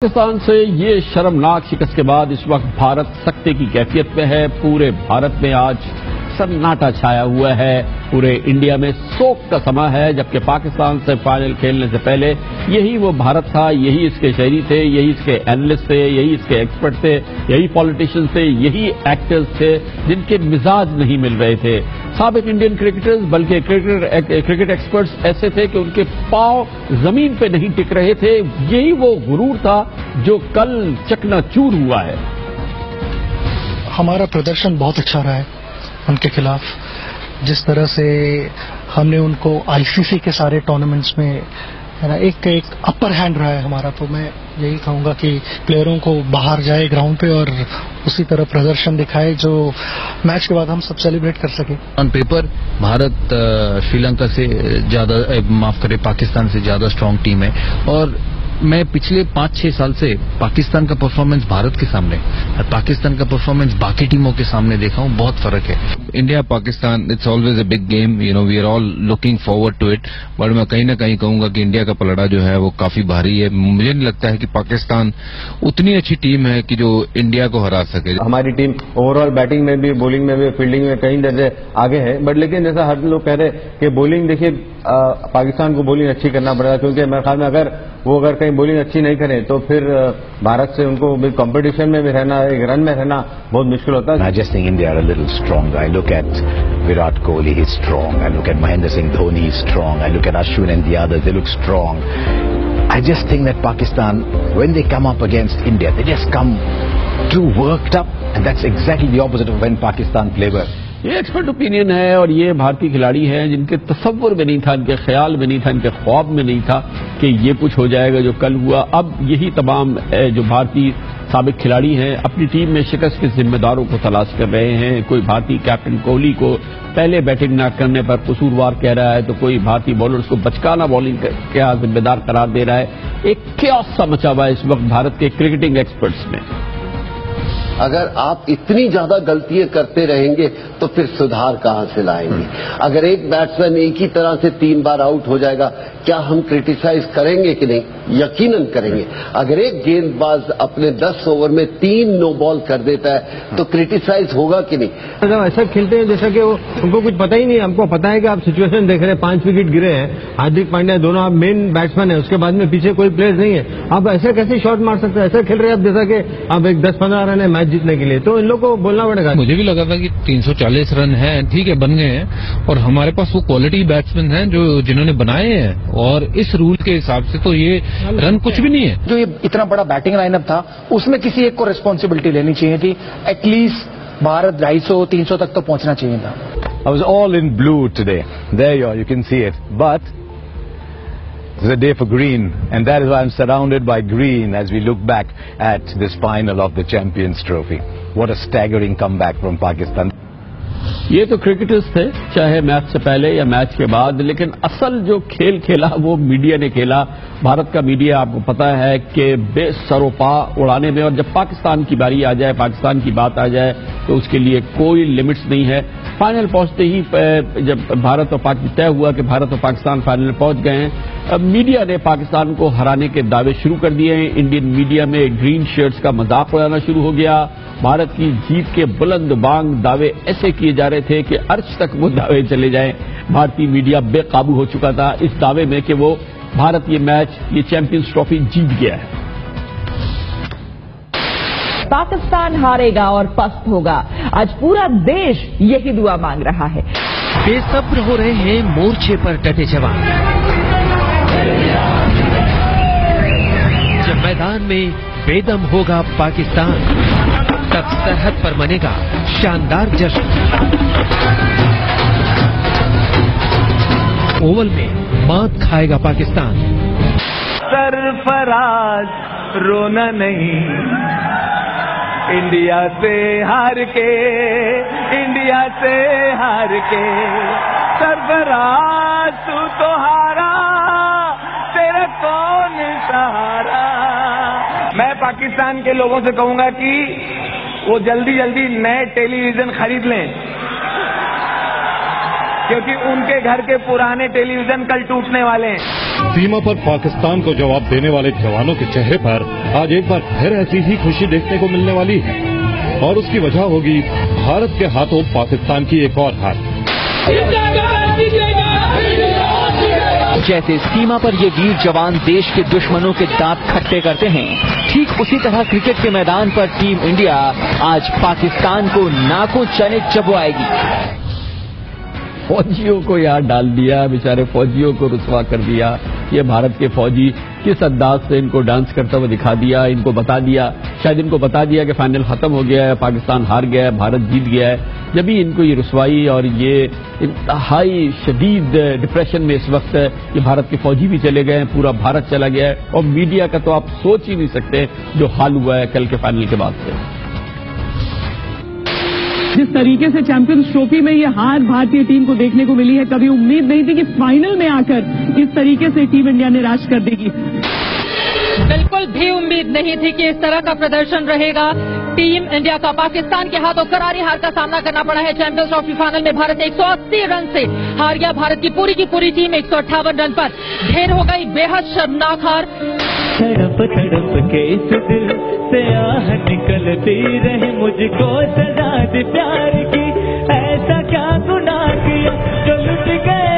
पाकिस्तान से ये शर्मनाक शिकस्त के बाद इस वक्त भारत सख्ते की कैफियत में है। पूरे भारत में आज सन्नाटा छाया हुआ है। पूरे इंडिया में शोक का समय है, जबकि पाकिस्तान से फाइनल खेलने से पहले यही वो भारत था, यही इसके शहरी थे, यही इसके एनालिस्ट थे, यही इसके एक्सपर्ट थे, यही पॉलिटिशियंस थे, यही एक्टर्स थे जिनके मिजाज नहीं मिल रहे थे। साबिक इंडियन क्रिकेटर्स, बल्कि क्रिकेट एक्सपर्ट्स ऐसे थे कि उनके पांव जमीन पे नहीं टिक रहे थे। यही वो गुरूर था जो कल चकनाचूर हुआ है। हमारा प्रदर्शन बहुत अच्छा रहा है उनके खिलाफ। जिस तरह से हमने उनको आईसीसी के सारे टूर्नामेंट्स में है ना एक अपर हैंड रहा है हमारा, तो मैं यही कहूंगा कि प्लेयरों को बाहर जाए ग्राउंड पे और उसी तरह प्रदर्शन दिखाए जो मैच के बाद हम सब सेलिब्रेट कर सके। ऑन पेपर भारत श्रीलंका से ज्यादा, माफ करें, पाकिस्तान से ज्यादा स्ट्रांग टीम है। और मैं पिछले 5-6 साल से पाकिस्तान का परफॉर्मेंस भारत के सामने और पाकिस्तान का परफॉर्मेंस बाकी टीमों के सामने देखा हूं, बहुत फर्क है। India Pakistan it's always a big game, we are all looking forward to it, but मैं कहीं ना कहीं कहूंगा कि इंडिया का पलड़ा जो है वो काफी भारी है। मुझे नहीं लगता है कि पाकिस्तान उतनी अच्छी टीम है कि जो इंडिया को हरा सके। हमारी टीम ओवरऑल बैटिंग में भी, बॉलिंग में भी, फील्डिंग में कई दर्जे आगे है, बट लेकिन जैसा हर लोग कह रहे कि बॉलिंग, देखिए पाकिस्तान को बॉलिंग अच्छी करना पड़ेगा, क्योंकि मेरे ख्याल में अगर कहीं बॉलिंग अच्छी नहीं करें तो फिर भारत से उनको भी कंपटीशन में भी रहना, एक रन में रहना बहुत मुश्किल होता है। I just think India are a little stronger. I look at Virat Kohli, he's strong. I look at Mahendra Singh Dhoni, he's strong. I look at Ashwin and the others, they look strong. I just think that Pakistan, when they come up against India, they just come too worked up, and that's exactly the opposite of when Pakistan play well. ये expert opinion है और ये भारतीय खिलाड़ी हैं जिनके तसव्वुर में नहीं था, इनके ख्याल में नहीं था, इनके ख्वाब में नहीं था कि ये कुछ हो जाएगा जो कल हुआ। अब यही तमाम जो भारतीय साबिक खिलाड़ी हैं अपनी टीम में शिकस्त के जिम्मेदारों को तलाश कर रहे हैं। कोई भारतीय कैप्टन कोहली को पहले बैटिंग न करने पर कसूरवार कह रहा है, तो कोई भारतीय बॉलर्स को बचकाना बॉलिंग का जिम्मेदार करार दे रहा है। एक क्यास सा मचा हुआ है इस वक्त भारत के क्रिकेटिंग एक्सपर्ट्स में। अगर आप इतनी ज्यादा गलतियां करते रहेंगे तो फिर सुधार कहां से लाएंगे? अगर एक बैट्समैन एक ही तरह से 3 बार आउट हो जाएगा, क्या हम क्रिटिसाइज करेंगे कि नहीं? यकीनन करेंगे। अगर एक गेंदबाज अपने 10 ओवर में 3 नो बॉल कर देता है तो क्रिटिसाइज होगा कि नहीं? अगर ऐसा खेलते हैं जैसा कि उनको कुछ पता ही नहीं, हमको पता है कि आप सिचुएशन देख रहे हैं, 5 विकेट गिरे हैं, हार्दिक पांड्या दोनों आप मेन बैट्समैन है, उसके बाद में पीछे कोई प्लेयर नहीं है, आप ऐसे कैसे शॉट मार सकते हैं? ऐसा खेल रहे हैं आप जैसा कि आप एक 10-15 रन है मैच जीतने के लिए, तो इन लोगों को बोलना पड़ेगा। मुझे भी लगा था कि 340 रन है, ठीक है, बन गए हैं, और हमारे पास वो क्वालिटी बैट्समैन हैं जो जिन्होंने बनाए हैं, और इस रूल के हिसाब से तो ये रन कुछ भी नहीं है। जो ये इतना बड़ा बैटिंग लाइनअप था उसमें किसी एक को रिस्पॉन्सिबिलिटी लेनी चाहिए थी। एटलीस्ट भारत 250-300 तक तो पहुंचना चाहिए था। I was all in blue today. There you can see it. But it's a day for green, and that is why I'm surrounded by green as we look back at this final of the Champions Trophy. What a staggering comeback from Pakistan. ये तो cricketers थे, चाहे match से पहले या match के बाद, लेकिन असल जो खेल खेला वो मीडिया ने खेला। भारत का मीडिया आपको पता है कि बेसरोपा उड़ाने में, और जब पाकिस्तान की बारी आ जाए, पाकिस्तान की बात आ जाए, तो उसके लिए कोई लिमिट्स नहीं है। फाइनल पहुंचते ही जब भारत और पाकिस्तान तय हुआ कि भारत और पाकिस्तान फाइनल पहुंच गए हैं, मीडिया ने पाकिस्तान को हराने के दावे शुरू कर दिए हैं। इंडियन मीडिया में ग्रीन शर्ट्स का मजाक उड़ाना शुरू हो गया। भारत की जीत के बुलंद बांग दावे ऐसे किए जा रहे थे कि अर्श तक वो दावे चले जाएं। भारतीय मीडिया बेकाबू हो चुका था इस दावे में कि वो भारत ये मैच, ये चैंपियंस ट्रॉफी जीत गया है। पाकिस्तान हारेगा और पस्त होगा, आज पूरा देश यही दुआ मांग रहा है। बेसब्र हो रहे हैं मोर्चे पर डटे जवान। जब मैदान में बेदम होगा पाकिस्तान, तब सरहद पर मनेगा शानदार जश्न। ओवल में मात खाएगा पाकिस्तान। सरफराज रोना नहीं, इंडिया से हार के, इंडिया से हार के, सरफराज तू तो हारा, तेरा कौन सहारा। मैं पाकिस्तान के लोगों से कहूंगा कि वो जल्दी जल्दी नए टेलीविजन खरीद लें, क्योंकि उनके घर के पुराने टेलीविजन कल टूटने वाले हैं। सीमा पर पाकिस्तान को जवाब देने वाले जवानों के चेहरे पर आज एक बार फिर ऐसी ही खुशी देखने को मिलने वाली है और उसकी वजह होगी भारत के हाथों पाकिस्तान की एक और हार। जैसे सीमा पर ये वीर जवान देश के दुश्मनों के दांत खट्टे करते हैं, ठीक उसी तरह क्रिकेट के मैदान पर टीम इंडिया आज पाकिस्तान को नाकों चने चबवाएगी। फौजियों को याद डाल दिया, बेचारे फौजियों को रुसवा कर दिया। ये भारत के फौजी किस अंदाज से इनको डांस करता हुआ दिखा दिया, इनको बता दिया, शायद इनको बता दिया कि फाइनल खत्म हो गया है, पाकिस्तान हार गया है, भारत जीत गया है। जब भी इनको ये रुसवाई और ये इंतहाई शदीद डिप्रेशन में इस वक्त ये भारत के फौजी भी चले गए हैं, पूरा भारत चला गया है और मीडिया का तो आप सोच ही नहीं सकते जो हाल हुआ है कल के फाइनल के बाद से। जिस तरीके से चैंपियंस ट्रॉफी में ये हार भारतीय टीम को देखने को मिली है, कभी उम्मीद नहीं थी कि फाइनल में आकर इस तरीके से टीम इंडिया निराश कर देगी। बिल्कुल भी उम्मीद नहीं थी कि इस तरह का प्रदर्शन रहेगा टीम इंडिया का। पाकिस्तान के हाथों करारी हार का सामना करना पड़ा है। चैंपियंस ट्रॉफी फाइनल में भारत 180 रन से हार गया। भारत की पूरी टीम 158 रन पर ढेर हो गई। बेहद शर्मनाक हार। तड़प तड़प के इस दिल से आह निकलती रहे, मुझको सजा दे प्यार की, ऐसा क्या गुनाह किया जो लुट गए,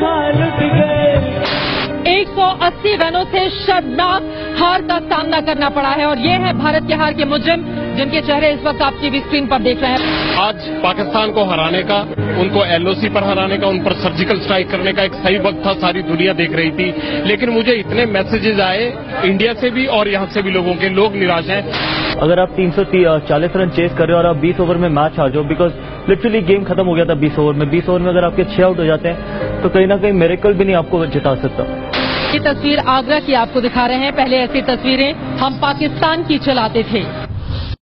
हाँ लुट गए। 180 रनों से शर्मनाक हार का सामना करना पड़ा है और ये है भारत के हार के मुजरिम, जिनके चेहरे इस वक्त आप टीवी स्क्रीन पर देख रहे हैं। आज पाकिस्तान को हराने का, उनको एलओसी पर हराने का, उन पर सर्जिकल स्ट्राइक करने का एक सही वक्त था, सारी दुनिया देख रही थी। लेकिन मुझे इतने मैसेजेस आए इंडिया से भी और यहाँ से भी लोगों के, लोग निराश हैं। अगर आप 340 रन चेस कर रहे हो और आप 20 ओवर में मैच हार जाओ, बिकॉज लिटरली गेम खत्म हो गया था 20 ओवर में। 20 ओवर में अगर आपके 6 आउट हो जाते हैं तो कहीं ना कहीं मिरेकल भी नहीं आपको जिता सकता। ये तस्वीर आगरा की आपको दिखा रहे हैं। पहले ऐसी तस्वीरें हम पाकिस्तान की चलाते थे।